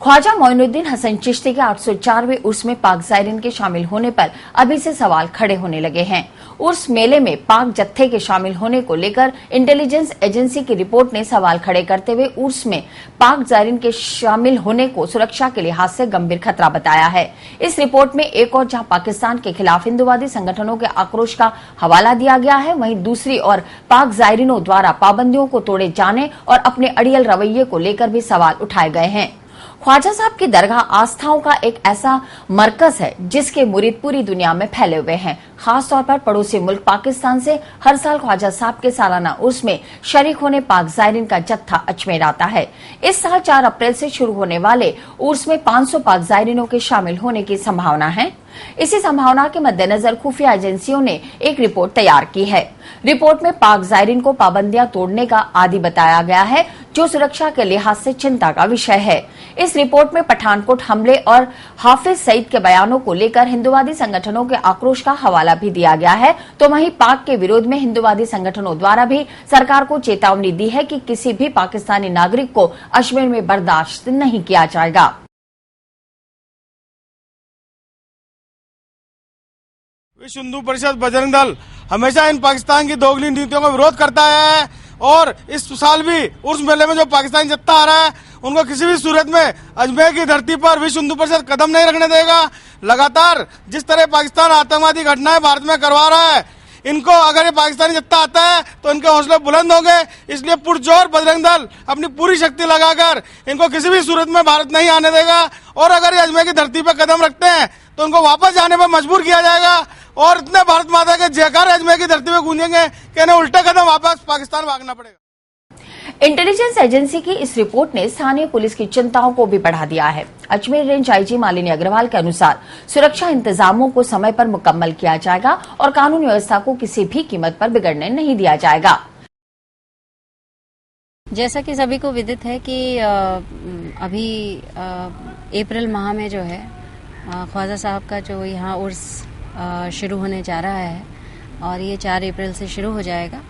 ख्वाजा मोइनुद्दीन हसन चिश्ती के 804वें उर्स में पाक ज़ायरीन के शामिल होने पर अभी से सवाल खड़े होने लगे हैं। उर्स मेले में पाक जत्थे के शामिल होने को लेकर इंटेलिजेंस एजेंसी की रिपोर्ट ने सवाल खड़े करते हुए उर्स में पाक ज़ायरीन के शामिल होने को सुरक्षा के लिहाज से गंभीर खतरा बताया है। इस रिपोर्ट में एक और जहां पाकिस्तान के खिलाफ हिंदुवादी संगठनों के आक्रोश का हवाला दिया गया है, वहीं दूसरी ओर पाक ज़ायरीनों द्वारा पाबंदियों को तोड़े जाने और अपने अड़ियल रवैये को लेकर भी सवाल उठाए गए हैं। ख्वाजा साहब की दरगाह आस्थाओं का एक ऐसा मरकज है जिसके मुरीद पूरी दुनिया में फैले हुए हैं। खासतौर पर पड़ोसी मुल्क पाकिस्तान से हर साल ख्वाजा साहब के सालाना उर्स में शरीक होने पाक ज़ायरीन का जत्था अजमेर आता है। इस साल 4 अप्रैल से शुरू होने वाले उर्स में 500 पाक ज़ायरीनों के शामिल होने की संभावना है। इसी संभावना के मद्देनजर खुफिया एजेंसियों ने एक रिपोर्ट तैयार की है। रिपोर्ट में पाक ज़ायरीन को पाबंदियां तोड़ने का आदी बताया गया है, जो सुरक्षा के लिहाज से चिंता का विषय है। इस रिपोर्ट में पठानकोट हमले और हाफिज सईद के बयानों को लेकर हिंदुवादी संगठनों के आक्रोश का हवाला भी दिया गया है, तो वहीं पाक के विरोध में हिंदुवादी संगठनों द्वारा भी सरकार को चेतावनी दी है कि किसी भी पाकिस्तानी नागरिक को अजमेर में बर्दाश्त नहीं किया जाएगा। विश्व हिंदू परिषद बजरंग दल हमेशा इन पाकिस्तान की दोगली नीतियों का विरोध करता है और इस साल भी उर्स मेले में जो पाकिस्तानी जत्था आ रहा है उनको किसी भी सूरत में अजमेर की धरती पर विश्व हिंदू परिषद कदम नहीं रखने देगा। लगातार जिस तरह पाकिस्तान आतंकवादी घटनाएं भारत में करवा रहा है, इनको अगर ये पाकिस्तानी जत्था आता है तो इनके हौसले बुलंद होंगे। इसलिए पुरजोर बजरंग दल अपनी पूरी शक्ति लगाकर इनको किसी भी सूरत में भारत नहीं आने देगा और अगर ये अजमेर की धरती पर कदम रखते हैं तो उनको वापस जाने पर मजबूर किया जाएगा और इतने भारत माता के जयकार अजमेर की धरती पे गूंजेंगे कि इन्हें उल्टे कदम वापस पाकिस्तान भागना पड़ेगा। इंटेलिजेंस एजेंसी की इस रिपोर्ट ने स्थानीय पुलिस की चिंताओं को भी बढ़ा दिया है। अजमेर रेंज आईजी मालिनी अग्रवाल के अनुसार सुरक्षा इंतजामों को समय पर मुकम्मल किया जाएगा और कानून व्यवस्था को किसी भी कीमत पर बिगड़ने नहीं दिया जाएगा। जैसा कि सभी को विदित है कि अभी अप्रैल माह में जो है ख्वाजा साहब का जो यहाँ उर्स शुरू होने जा रहा है और ये 4 अप्रैल से शुरू हो जाएगा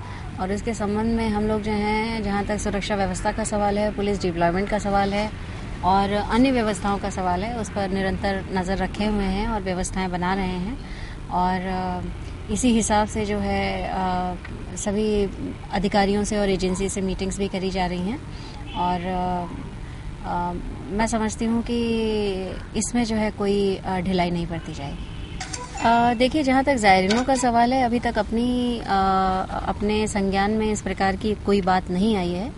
और इसके संबंध में हम लोग जो हैं, जहाँ तक सुरक्षा व्यवस्था का सवाल है, पुलिस डिप्लॉयमेंट का सवाल है और अन्य व्यवस्थाओं का सवाल है, उस पर निरंतर नज़र रखे हुए हैं और व्यवस्थाएं बना रहे हैं और इसी हिसाब से जो है सभी अधिकारियों से और एजेंसी से मीटिंग्स भी करी जा रही हैं और मैं समझती हूँ कि इसमें जो है कोई ढिलाई नहीं बरती जाएगी। देखिए, जहाँ तक ज़ायरीनों का सवाल है, अभी तक अपने संज्ञान में इस प्रकार की कोई बात नहीं आई है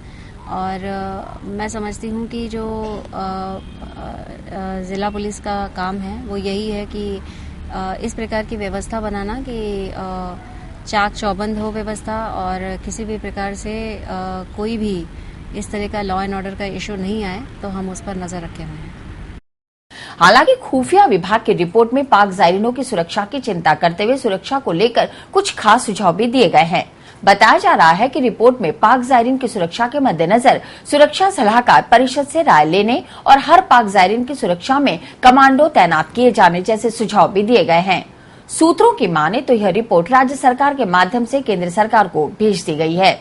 और मैं समझती हूँ कि जो ज़िला पुलिस का काम है वो यही है कि इस प्रकार की व्यवस्था बनाना कि चाक चौबंद हो व्यवस्था और किसी भी प्रकार से कोई भी इस तरह का लॉ एंड ऑर्डर का इशू नहीं आए, तो हम उस पर नजर रखे हुए हैं। हालांकि खुफिया विभाग की रिपोर्ट में पाक ज़ायरीनों की सुरक्षा की चिंता करते हुए सुरक्षा को लेकर कुछ खास सुझाव भी दिए गए हैं। बताया जा रहा है कि रिपोर्ट में पाक ज़ायरीन की सुरक्षा के मद्देनजर सुरक्षा सलाहकार परिषद से राय लेने और हर पाक ज़ायरीन की सुरक्षा में कमांडो तैनात किए जाने जैसे सुझाव भी दिए गए हैं। सूत्रों की माने तो यह रिपोर्ट राज्य सरकार के माध्यम से केंद्र सरकार को भेज दी गई है।